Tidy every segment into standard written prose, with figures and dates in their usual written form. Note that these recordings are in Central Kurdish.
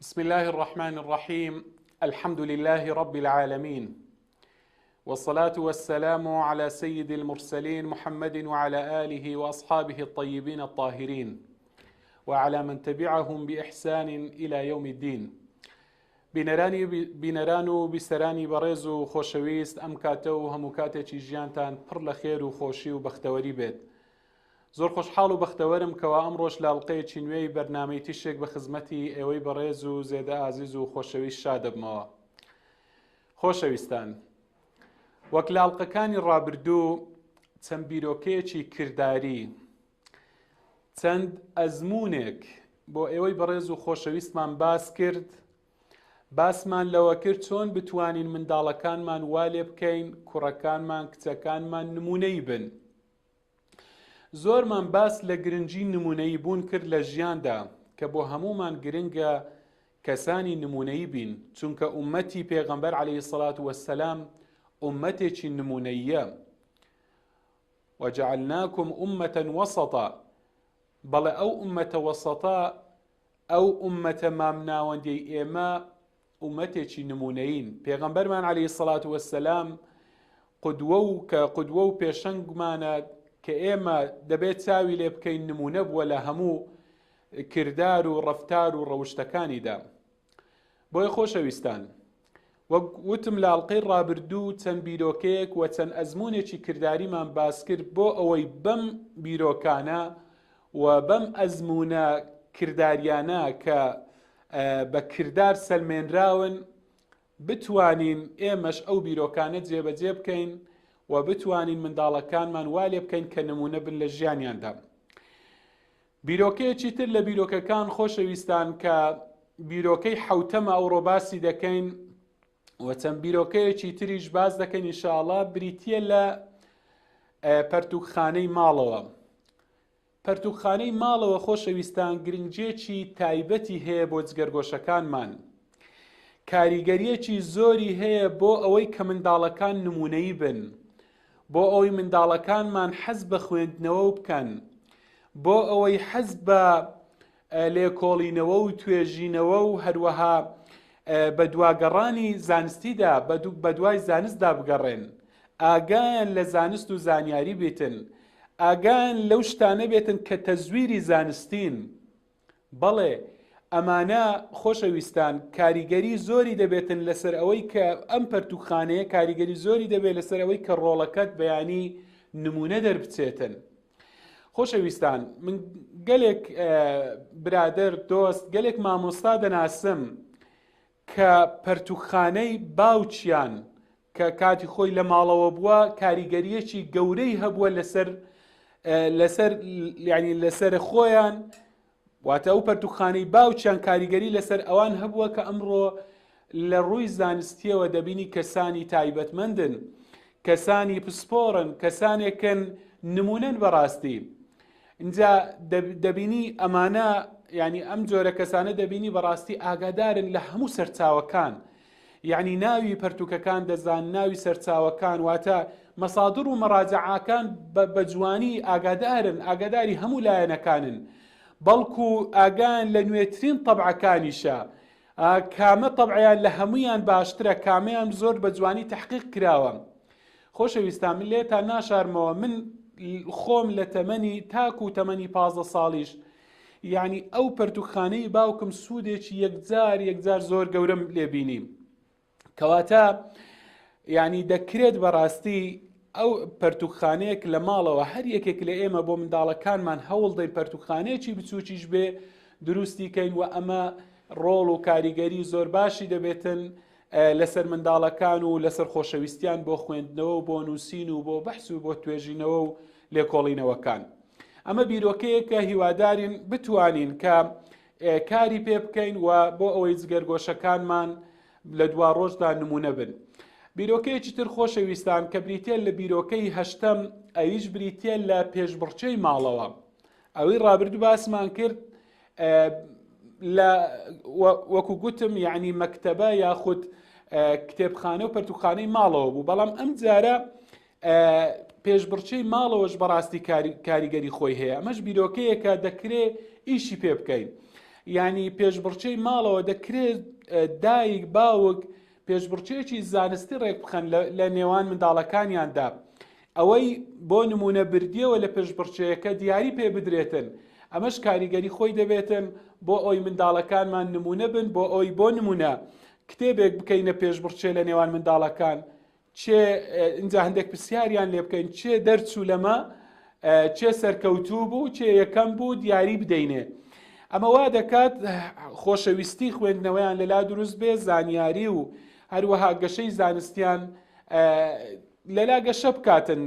بسم الله الرحمن الرحيم. الحمد لله رب العالمين، والصلاة والسلام على سيد المرسلين محمد وعلى آله وأصحابه الطيبين الطاهرين وعلى من تبعهم بإحسان إلى يوم الدين. بینەران و بیسەرانی بەڕێز و خۆشەویست، ئەم کاتە و هەموو کاتێکی ژیانتان پڕ لە خێر و خۆشی و بەختەوەری بێت. زۆر خۆشحاڵ و بەختەوەرم کەوا ئەمڕۆژ لاڵقەیەکی نوێی بەرنامەی تیشێک بە خزمەتی ئێوەی بەڕێز و زێدە ئازیز و خۆشەویست شادەبمەوە. خۆشەویستان، وەک لاڵقەکانی ڕابردوو، چەند بیرۆکەیەکی کردداری، چەند ئەزمونێک بۆ ئێوەی بەڕێز و خۆشەویستمان باس کرد. باسمان لەوە کرد چۆن بتوانین منداڵەکانمان وا لێ بکەین، کوڕەکانمان کچەکانمان نمونەی بن. زۆرمان باس لە گرنگی نمونەی بوون کرد لە ژیاندا کە بۆ هەمومان گرنگە کەسانی نمونەی بین، چونکە ئومەتی پێغەمبەر عەلەیهی سەڵات وەسسەلام ئومەتێکی نمونەییە. وەجەعەلناکم ئومەتەن وەسەطا، بەڵێ ئەو ئومەتە وەسەطا، ئەو ئومەتە مامناوەندەی ئێمە ئومەتێکی نمونەیین. پێغەمبەرمان عەلەیهی سەڵات وەسسەلام قودوە و پێشەنگمانە کە ئێمە دەبێت چاوی لێ بکەین نمونە بووە لە هەموو کردار و ڕەفتار و ڕەوشتەکانیدا. بۆیە خۆشەویستان، وەک وتم لاڵقەی ڕابردوو چەند بیرۆکەیەک و چەند ئەزمونێکی کرداریمان باس کرد بۆ ئەوەی بەم بیرۆکانە و بەم ئەزمونە کرداریانە کە بە کردار سەلمێنراون بتوانین ئێمەش ئەو بیرۆکانە جێبەجێ بکەین و بتوانین منداڵەکانمان وا لێ بکەین کە نمونە بن لە ژیانیاندا. بیرۆکەیەکی تر لە بیرۆکەکان خۆشەویستان کە بیرۆکەی حەوتەمە ئەو ڕۆباسی دەکەین و چەند بیرۆکەیەکی تریش باز دەکەین ئینشاءڵڵا، بریتیە لە پەرتووخانەی ماڵەوە. پەرتووخانەی ماڵەوە خۆشەویستان گرنگجێکی تایبەتی هەیە بۆ جگەرگۆشەکانمان. کاریگەریەکی زۆری هەیە بۆ ئەوەی کە منداڵەکان نمونەیی بن، بۆ ئەوەی منداڵەکانمان حەز بە خوێندنەوە بکەن، بۆ ئەوەی حەز بە لێکۆڵینەوە و توێژینەوە و هەروەها بە دواگەڕانی زانستیدا بە دوای زانستدا بگەڕێن، ئاگایان لە زانست و زانیاری بێتن، ئاگایان لەو شتانە بێتن کە تەزویری زانستین. بەڵێ ئەمانە خۆشەویستان کاریگەری زۆری دەبێتن لەسەر ئەوەی کە ئەم پەرتووخانەیە کاریگەری زۆری دەبێت لەسەر ئەوەی کە ڕۆڵەکەت بەیانی نمونە دەربچێتن. خۆشەویستان، من گەلێک برادر، دۆست، گەلێک مامۆستا دەناسم کە پەرتووخانەی باوچیان کە کاتی خۆی لە ماڵەوە بووە کاریگەریەکی گەورەی هەبووە لەسەر خۆیان، واتە ئەو پەرتووخانەی باوچیان کاریگەری لەسەر ئەوان هەبووە کە ئەمڕۆ لە ڕووی زانستیەوە دەبینی کەسانی تایبەتمەندن، کەسانی پسپۆڕن، کەسانێکن نمونەن بەڕاستی. اینجا دەبینی ئەمانە، یعنی ئەم جۆرە کەسانە دەبینی بەڕاستی ئاگادارن لە هەموو سەرچاوەکان، یعنی ناوی پەرتووکەکان دەزان، ناوی سەرچاوەکان، واتە مەسادر و مەراجعاکان بە جوانی ئاگاداری هەموو لایەنەکانن، بەڵکو ئاگان لە نوێترین تەبعەکانیشە، کامە تەبعیان لە هەمویان باشترە، کامەیان زۆر بە جوانی تەحقیق کراوە. خۆشەویستان، من لێتان ناشارمەوە، من خۆم لە تەمەنی تاکو و تەمەنی 15 ساڵیش، یعنی ئەو پەرتووخانەی باوکم سوودێکی یەکجار زۆر گەورەم لێبینی، کەواتە یعنی دەکرێت بەڕاستی ئەو پەرتووخانەیەک لە ماڵەوە هەر یەکێک لە ئێمە بۆ منداڵەکانمان هەوڵ دەین پەرتووخانەیەکی بچووکیش بێ دروستی کەین و ئەمە ڕۆڵ و کاریگەری زۆر باشی دەبێتن لەسەر منداڵەکان و لەسەر خۆشەویستیان بۆ خوێندنەوە و بۆ نووسین و بۆ بەحس و بۆ توێژینەوە و لێکۆڵینەوەکان. ئەمە بیرۆکەیەکە هیوادارین بتوانین کە کاری پێ بکەین و بۆ ئەوەی جگەرگۆشەکانمان لە دوا ڕۆژدا نمونە بن. بیرۆکەیەکی تر خۆشەویستان کە بریتێ لە بیرۆکەی هەشتەم، ئەویش بریتێ لە پێشبڕچەی ماڵەوە. ئەوەی ڕابردوو باسمان کرد وەکو گوتم، یعنی مەکتەبە یاخود کتێبخانە و پەرتووخانەی ماڵەوە بوو، بەڵام ئەم جارە پێشبڕچەی ماڵەوەش بەڕاستی کاریگەری خۆی هەیە. ئەمەش بیرۆکەیەکە دەکرێت ئیشی پێ بکەین. ینی پێشبڕچەی ماڵەوە دەکرێت دایک باوک پێشبڕچەیەکی زانستی ڕێک بخەن لە نێوان منداڵەکانیاندا، ئەوەی بۆ نمونە بردیەوە لە پێشبڕچەیەکە دیاری پێ بدرێتن، ئەمەش کاریگەری خۆی دەبێتن بۆ ئەوی منداڵەکانمان نمونە بن، بۆ ئەوی بۆ نمونە کتێبێک بکەینە پێشبڕچێ لە نێوان منداڵەکان، چێ اینجا هەندێک پرسیاریان لێ بکەین چێ دەرچوو لەمە، چێ سەرکەوتوو بوو، چێ یەکەم بوو، دیاری بدەینێ. ئەمە وا دەکات خۆشەویستی خوێندنەوەیان لەلا دروست بێ، زانیاری و هەروەها گەشەی زانستیان لەلا گەشە بکاتن،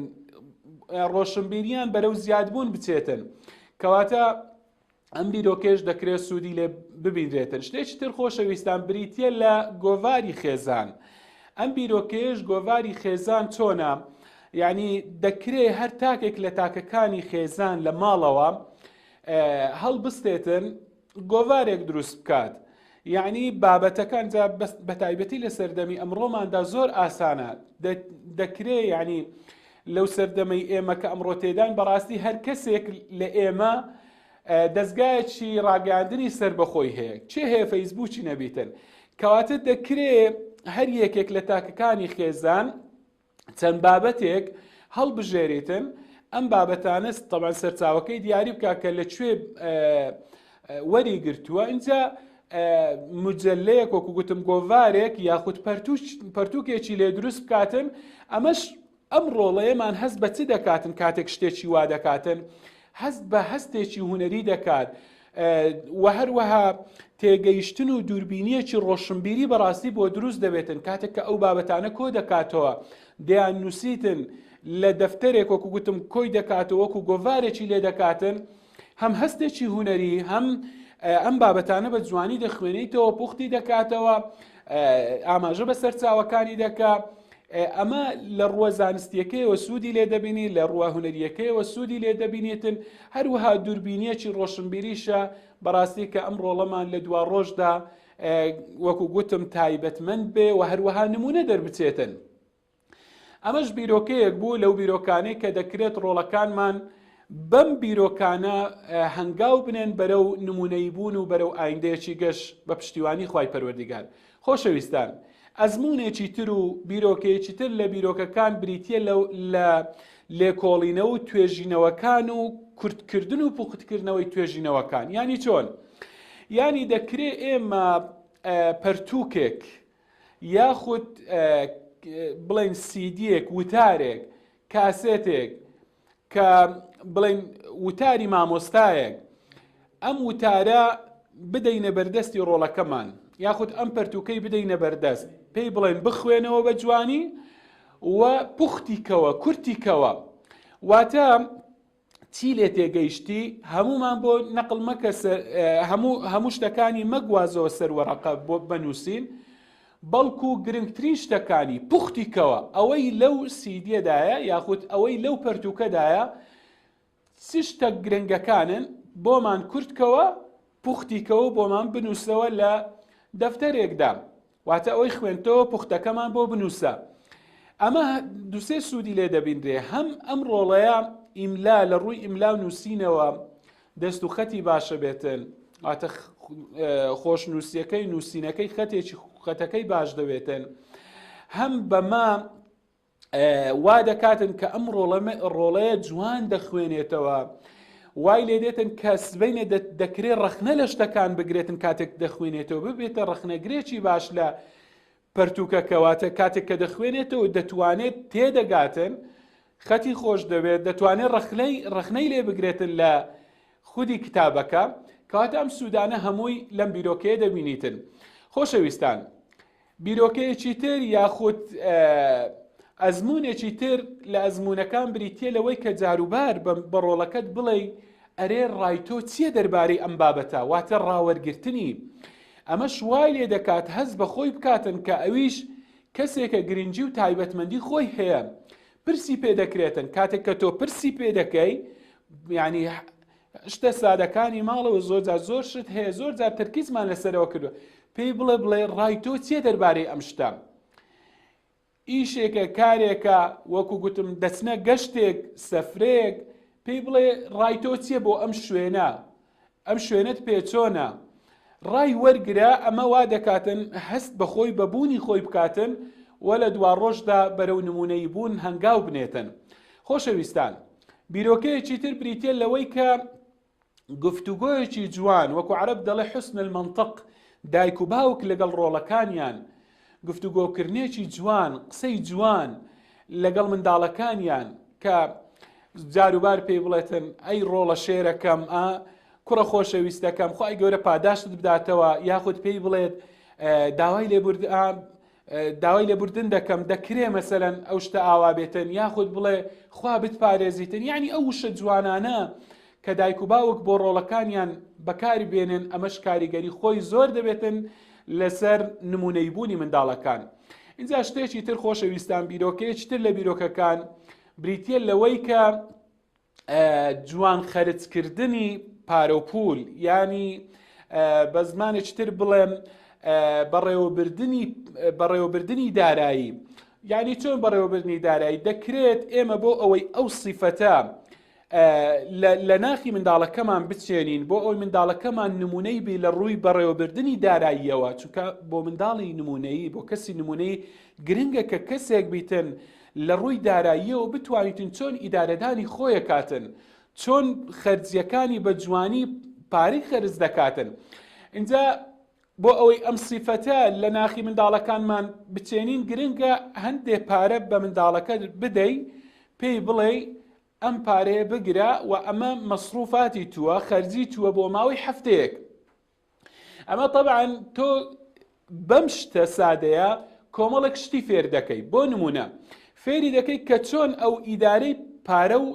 ڕۆشنبیریان بەرەو زیادبوون بچێتن، کەواتە ئەم بیرۆکێش دەکرێت سوودی لێ ببینرێتن. شتێکی تر خۆشەویستان بریتە لە گۆڤاری خێزان. ئەم بیرۆکێش گۆڤاری خێزان چۆنە؟ یعنی دەکرێت هەر تاکێک لە تاکەکانی خێزان لە ماڵەوە هەڵبستێتن گۆڤارێک دروست بکات. یعنی بابەتەکان بە تایبەتی لە سەردەمی ئەمڕۆماندا زۆر ئاسانە، دەکرێت یعنی لەو سەردەمەی ئێمە کە ئەمڕۆ تێدان بەڕاستی هەر کەسێک لە ئێمە دەستگایەکی ڕاگەاندنی سربەخۆی هەیە، چێ هەیە فەیسبووکی نەبیتن، کەواتە دەکرێت هەر یەکێک لە تاکەکانی خێزان چەند بابەتێک هەڵبژێریتن، ئەم بابەتانە تەبەن سەرچاوەکەی دیاری بکە کە لەکوێ وەری گرتووە، اینجا مجلەیەک وەکو گوتم گۆڤارێک یاخود پەرتووکێکی لێ دروست بکاتن. ئەمەش ئەم ڕۆڵەیەمان هەست بە چ دەکاتن کاتێک شتێکی وا دەکاتن؟ هەست بە هەستێکی هوەری دەکات، و هەروەها تێگەیشتن و دووربینیەکی ڕۆشنبیری بەڕاستی بۆ دروست دەبێتن کاتێک کە ئەو بابەتانە کۆ دەکاتەوە، دەیان نووسیتن لە دەفتەرێک وەکو گوتم کۆی دەکاتەوە، وەکو گۆڤارێکی لێ دەکاتن، هەم هەستێکی هوەری، هەم ئەم بابەتانە بە جوانی دەخوێنیتەوە، پوختی دەکاتەوە، ئاماژە بە سەرچاوەکانی دەکات. ئەمە لە ڕووە زانستیەکەیەوە سوودی لێ دەبینی، لە ڕووە هونەریەکەیەوە سوودی لێ دەبینێتن، هەروەها دووربینیەکی ڕۆشنبیریشە بەڕاستی کە ئەم ڕۆڵەمان لە دوا ڕۆژدا وەکو گوتم تایبەتمەند بێ و هەروەها نمونە دەربچێتن. ئەمەش بیرۆکەیەک بوو لەو بیرۆکانەی کە دەکرێت ڕۆڵەکانمان بەم بیرۆکانە هەنگاو بنێن بەرەو نمونەی بوون و بەرەو ئایندەیەکی گەشت بە پشتیوانی خوای پەروەردیگار. خۆشەویستان، ئەزمونێکی تر و بیرۆکەیەکی تر لە بیرۆکەکان بریتە لە لێکۆڵینەوە و توێژینەوەکان و کورتکردن و پوختکردنەوەی توێژینەوەکان. ینی چۆن؟ ینی دەکرێت ئێمە پەرتووکێک یاخود بڵێن سیدیەک، وتارێک، کاسێتێک کە بڵێن وتاری مامۆستایەک، ئەم وتارە بدەینە بەردەستی ڕۆڵەکەمان، یاخود ئەم پەرتووکەی بدەینە بەردەست، پێی بڵێن بخوێنەوە بە جوانی و پوختیکەوە، کورتیکەوە. واتە چی لێ تێگەیشتی؟ هەمومان بۆ نەقڵ مەکە، هەموو شتەکانی مەگوازەوە سەر وەرەقە بۆ بنووسین، بەڵکو گرنگترین شتەکانی پوختیکەوە، ئەوەی لەو سیدیەدایە یاخود ئەوەی لەو پەرتووکەدایە چ شتە گرنگەکانن بۆمان کورتکەوە، پوختیکەوە بۆمان بنووسەوە لە دەفتەرێکدا، واتە ئەوەی خوێنتەوە پوختەکەمان بۆ بنووسە. ئەمە دووسێ سوودی لێ دەبیندرێ، هەم ئەم ڕۆڵەیە ئیملا لە ڕووی ئیملا و نووسینەوە دەست و خەتی باشە بێتن، واتە خۆشنووسیەکەی نووسینەکەی خەتەکەی باش دەبێتن، هەم بەما وا دەکاتن کە ئەم ڕۆڵەیە جوان دەخوێنێتەوە، وای لێ دێتن کە سبەینێ دەکرێت ڕەخنە لە شتەکان بگرێتن کاتێک دەخوێنێتەوە، ببێتە ڕەخنەگرێکی باش لە پەرتووکەکەواتە کاتێک کە دەخوێنێتەوە دەتوانێت تێدەگاتن، خەتی خۆش دەبێت، دەتوانێت ڕەخنەی لێ بگرێتن لە خودی کتابەکە، کەواتە ئەم سوودانە هەمووی لەم بیرۆکەیە دەبینیتن. خۆشەویستان، بیرۆکەیەکی تر یاخود ئەزمونێکی تر لە ئەزمونەکان بریتە لەوەی کە جاروبار بە ڕۆڵەکەت بڵێ ئەرێ ڕایتۆ چییە دەربارەی ئەم بابەتە، واتە ڕاوەرگرتنی. ئەمە شوای لێ دەکات هەست بە خۆی بکاتن کە ئەویش کەسێکە گرنگی و تایبەتمەندی خۆی هەیە، پرسی پێ دەکرێتن. کاتێک کە تۆ پرسی پێ دەکەی، یعنی شتە سادەکانی ماڵەوە زۆر شت هەیە، زۆر جار تەرکیزمان لەسەرەوە کردووە، پێی بڵێ ڕای تۆ چییە دەربارەی ئەم شتە؟ ئیشێکە، کارێکە، وەکو گوتم دەچنە گەشتێک، سەفرەیەک، پێی بڵێ ڕای تۆ چییە بۆ ئەم شوێنە، ئەم شوێنت پێ چۆنە، ڕای وەرگرا ئەمە وا دەکاتن هەست بەخۆی بەبوونی خۆی بکاتن و لە دوا ڕۆژدا بەرەو نمونەی بوون هەنگاو بنێتن. خۆشەویستان، بیرۆکەیەکی تر بریتێ لەوەی کە گفتوگۆیەکی جوان، وەکو عەرەب دەڵێ حوسن المەنطق، دایک و باوک لەگەڵ ڕۆڵەکانیان، گفتوگۆکردنێکی جوان، قسەی جوان لەگەڵ منداڵەکانیان کە جاروبار پێی بڵێتن ئەی ڕۆڵە شێرەکەم، کوڕە خۆشەویستەکەم، خوای گەورە پاداشت بداتەوە، یاخود پێی بڵێت داوای لێبوردن دەکەم، دەکرێ مەسەلەن ئەو شتە ئاوا بێتن، یاخود بڵێ خوا بتپارێزیتن. یعنی ئەو وشە جوانانە کە دایک و باوک بۆ ڕۆڵەکانیان بەکاری بێنن، ئەمەش کاریگەری خۆی زۆر دەبێتن لەسەر نمونەی بوونی منداڵەکان. اینجا شتێکی تر خۆشەویستان، بیرۆکەیەکی تر لە بیرۆکەکان بریتیە لەوەی کە جوان خەرجکردنی پارە و پول، ینی بە زمانێکی تر بڵێم بەڕێوەبردننی دارایی. یعنی چۆن بەڕێوەبردننی دارایی دەکرێت ئێمە بۆ ئەوەی ئەو سیفەتە لە ناخی منداڵەکەمان بچێنین، بۆ ئەوی منداڵەکەمان نمونەی بێ لە ڕووی بەڕێوەبردننی داراییەوە. چونکە بۆ منداڵی نمونەیی، بۆ کەسی نمونەی گرنگە کە کەسێک بیتن لە ڕووی داراییەوە بتوانیتن چۆن ئیدارەدانی خۆیە کاتن، چۆن خەرجیەکانی بە جوانی پارەی خەرج دەکاتن. اینجا بۆ ئەوەی ئەم سیفەتە لە ناخی منداڵەکانمان بچێنین، گرنگە هەندێک پارە بە منداڵەکە بدەی، پێی بڵێ ئەم پارەیە بگرە و ئەمە مەسروفاتی تووە، خەرجی تووە بۆ ماوەی هەفتەیەک. ئەمە طبعاً تۆ بەم شتە سادەیە کۆمەڵێک شتی فێر دەکەی. بۆ نمونە فێری دەکەی کە چۆن ئەو ئیدارەی پارە و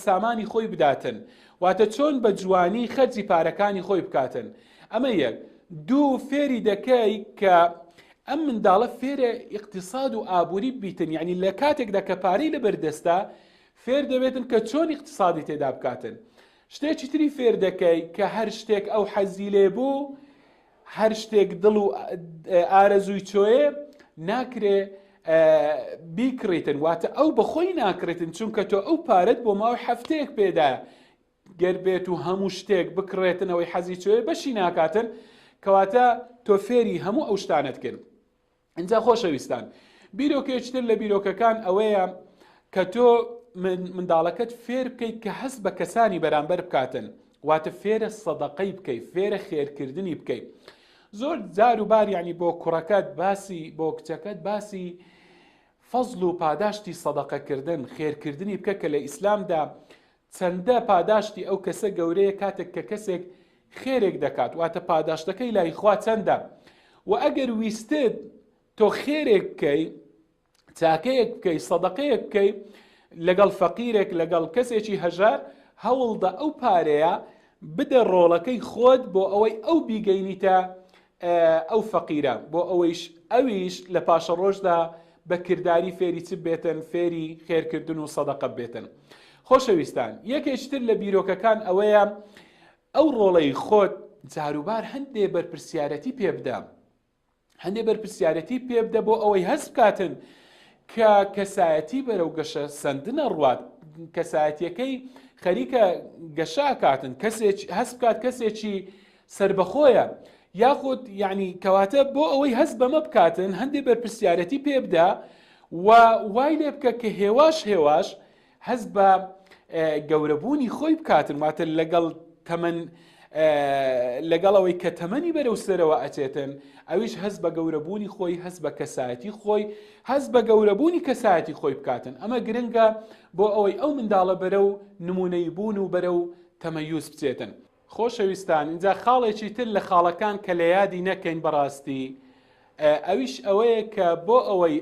سامانی خۆی بداتن، واتە چۆن بە جوانی خەرجی پارەکانی خۆی بکاتن. ئەمە یەک. دوو، فێری دەکەی کە ئەم منداڵە فێرە ئیقتصاد و ئابووری بیتن، یعنی لە کاتێکدا کە پارەی لەبەردەستا فێر دەبێتن کە چۆن ئیقتصادی تێدا بکاتن. شتێکی تری فێر دەکەی کە هەر شتێک ئەو حەزی لێ بوو، هەر شتێک دڵ و ئارەزووی چۆیە ناکرێ بیکڕیتن، واتە ئەو بەخۆی ناکرێتن، چونکە تۆ ئەو پارەت بۆ ماوەی هەفتەیەک پێدایە. گەر بێت و هەموو شتێک بکڕێتن ئەوەی حەزی چۆیە بەشی ناکاتن، کەواتە تۆ فێری هەموو ئەو شتانت کرد. اینجا خۆشەویستان، بیرۆکێکی تر لە بیرۆکەکان ئەوەیە کە تۆ منداڵەکەت فێر بکەیت کە هەست بە کەسانی بەرامبەر بکاتن، واتە فێرە سەدەقەی بکەیت، فێرە خێرکردنی بکەیت. زۆر جار و بار یعنی بۆ کوڕەکەت باسی، بۆ کچەکەت باسی فەزڵ و پاداشتی سەدەقەکردن، خێرکردنی بکە کە لە ئیسلامدا چەندە پاداشتی ئەو کەسە گەورەیە کاتێک کە کەسێک خێرێک دەکات، واتە پاداشتەکەی لای خوا چەندە. و ئەگەر ویستت تۆ خێرێک بکەی، چاکەیەک بکەی، سەدەقەیەک بکەی لەگەڵ فەقیرێک، لەگەڵ کەسێکی هەژار، هەوڵدا ئەو پارەیە بدە ڕۆڵەکەی خۆت بۆ ئەوەی ئەو بیگەینیتە ئەو فەقیرە، بۆ ئەویش لە پاشە ڕۆژدا بە کردداری فێری چ بێتن، فێری خێرکردن و سەدەقە بێتن. خۆشەویستان، یەکێکی تر لە بیرۆکەکان ئەوەیە ئەو ڕۆڵەی خۆت جاروبار هەندێ بەرپرسیارەتی پێ بدە، هەندێ بەرپرسیارەتی پێ بدە بۆ ئەوەی هەست بکاتن کە کەسایەتی بەرەو گەشە سندنە ڕوات، کەسایەتیەکەی خەریکە گەشاکاتن، هەست بکات کەسێکی سربەخۆیە، یاخود یعنی کەواتە بۆ ئەوەی هەست بەمە بکاتن هەندێ بەرپرسیارەتی پێ بدە و وای لێ بکە کە هێواش هەست بە گەورەبوونی خۆی بکاتن، واتە لەگەڵ ئەوەی کە تەمەنی بەرەو سەرەوە ئەچێتن، ئەویش هەست بە گەورەبوونی خۆی، هەست بە کەسایەتی خۆی، هەست بە گەورەبوونی کەسایەتی خۆی بکاتن. ئەمە گرنگە بۆ ئەوەی ئەو منداڵە بەرەو نمونەی بوون و بەرەو تەمەیوز بچێتن. خۆشەویستان، اینجا خاڵێکی تر لە خاڵەکان کە لە یادی نەکەین بەڕاستی، ئەویش ئەوەیە کە بۆ ئەوەی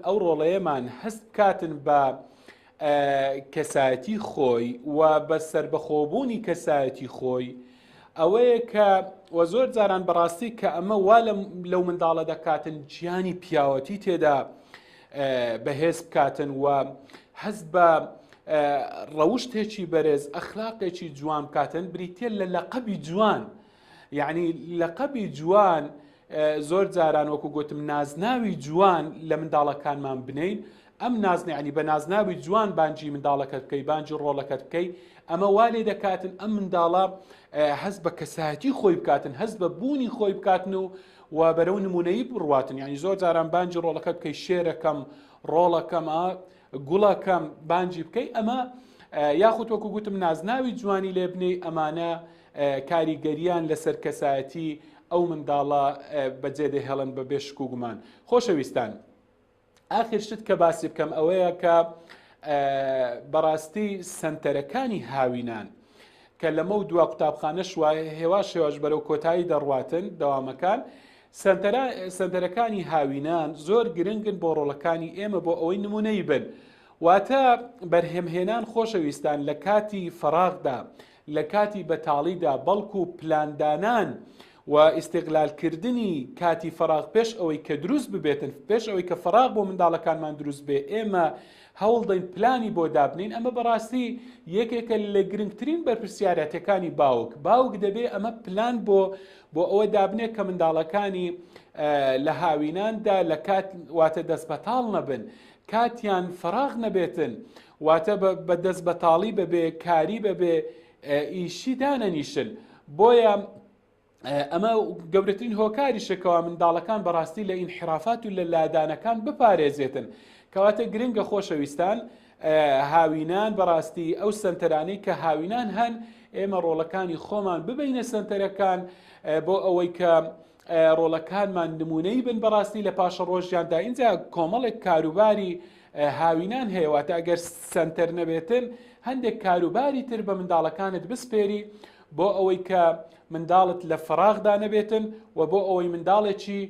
ئەو ڕۆڵەیەمان هەست بکاتن بە کەسایەتی خۆی و بە سربەخۆبوونی کەسایەتی خۆی، ئەوەیە کە وە زۆر جاران بەڕاستی کە ئەمە وا لەو منداڵە دەکاتن گیانی پیاوەتی تێدا بەهێز بکاتن و هەست بە ڕەوشتێکی بەرز، ئەخلاقێکی جوان بکاتن، بریتێ لە لەقەبی جوان. یعنی لەقەبی جوان زۆر جاران وەکو گوتم نازناوی جوان لە منداڵەکانمان بنین، ئەم نازنە ینی بە نازناوی جوان بانجی منداڵەکەت بکەی، بانجی ڕۆڵەکەت بکەی، ئەمە وا لێ دەکاتن ئەم منداڵە هەست بە کەسایەتی خۆی بکاتن، هەست بە بوونی خۆی بکاتن و بەرەو نمونەیی بڕواتن. یعنی زۆر جاران بانجی ڕۆڵەکە بکەی شێرەکەم ڕۆڵەکەم گوڵەکەم بانجی بکەی، ئەمە یاخود وەکو گوتم نازناوی جوانی لێ بنێ، ئەمانە کاریگەریان لەسەر کەسایەتی ئەو منداڵە بەجێ دەهێڵن بە بێشک و گومان. خۆشەویستان، ئاخر شت کە باسی بکەم ئەوەیە کە بەڕاستی سنتەرەکانی هاوینان کە لەمە و دوا قوتابخانە هێوا شێواش بەرەو کۆتایی دەڕواتن دەوامەکان، سنتەرەکانی هاوینان زۆر گرنگن بۆ ڕۆڵەکانی ئێمە بۆ ئەوەی نمونەی بن. واتە بەرهێمهێنان خۆشەویستان لە کاتی فەراغدا، لە کاتی بەتاڵیدا، بەڵکو و پلاندانان و ئیستیغلالکردنی کاتی فەراغ پێش ئەوەی کە دروست ببێتن، پێش ئەوەی کە فەراغ بۆ منداڵەکانمان دروست بێ، ئێمە هەوڵ دەین پلانی بۆ دابنین. ئەمە بەڕاستی یەکێکە لە گرنگترین بەرپرسیارەتەکانی باوک دەبێ ئەمە پلان بۆ ئەوە دابنێت کە منداڵەکانی لە هاویناندا لە کات واتە دەست بەتاڵ نەبن، کاتیان فەراغ نەبێتن، واتە بە دەست بەتاڵی بەبێ، کاری بەبێ، ئیشی دانەنیشن. بۆیە ئەمە گەورەترین هۆکاری شەکەوە منداڵەکان بەڕاستی لە ئینحرافات و لە لادانەکان بپارێزێتن. کەواتە گرنگە خۆشەویستان هاوینان بەڕاستی ئەو سنتەرانەی کە هاوینان هەن، ئێمە ڕۆڵەکانی خۆمان ببینە سنتەرەکان بۆ ئەوەی کە ڕۆڵەکانمان نمونەی بن بەڕاستی لە پاشە ڕۆژیاندا. اینجا کۆمەڵێک کاروباری هاوینان هەیە، واتە ئەگەر سنتەر نەبێتن هەندێک کاروباری تر بە منداڵەکانت بسپێری بۆ ئەوەی کە منداڵت لە فەراغدا نەبێتن و بۆ ئەوەی منداڵێکی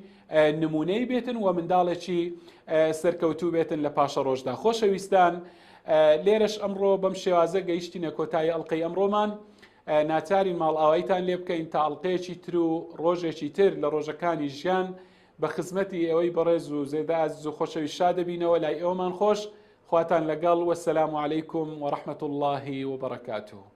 نمونەی بێتن و منداڵێکی سەرکەوتوو بێتن لە پاشە ڕۆژدا. خۆشەویستان، لێرەش ئەمڕۆ بەم شێوازە گەیشتینە کۆتایی ئەڵقەی ئەمڕۆمان. ناچارین ماڵ ئاوایتان لێ بکەین تا ئەڵقەیەکی تر و ڕۆژێکی تر لە ڕۆژەکانی ژیان بە خزمەتی ئەوەی بەڕێز و زێدە ئازیز و خۆشەویست شادەبینەوە. لای ئێوەمان خۆش، خواتان لەگەڵ، وەسەلام عەلەیکوم وەڕەحمەتوڵڵاهی وبەڕەکاتوه.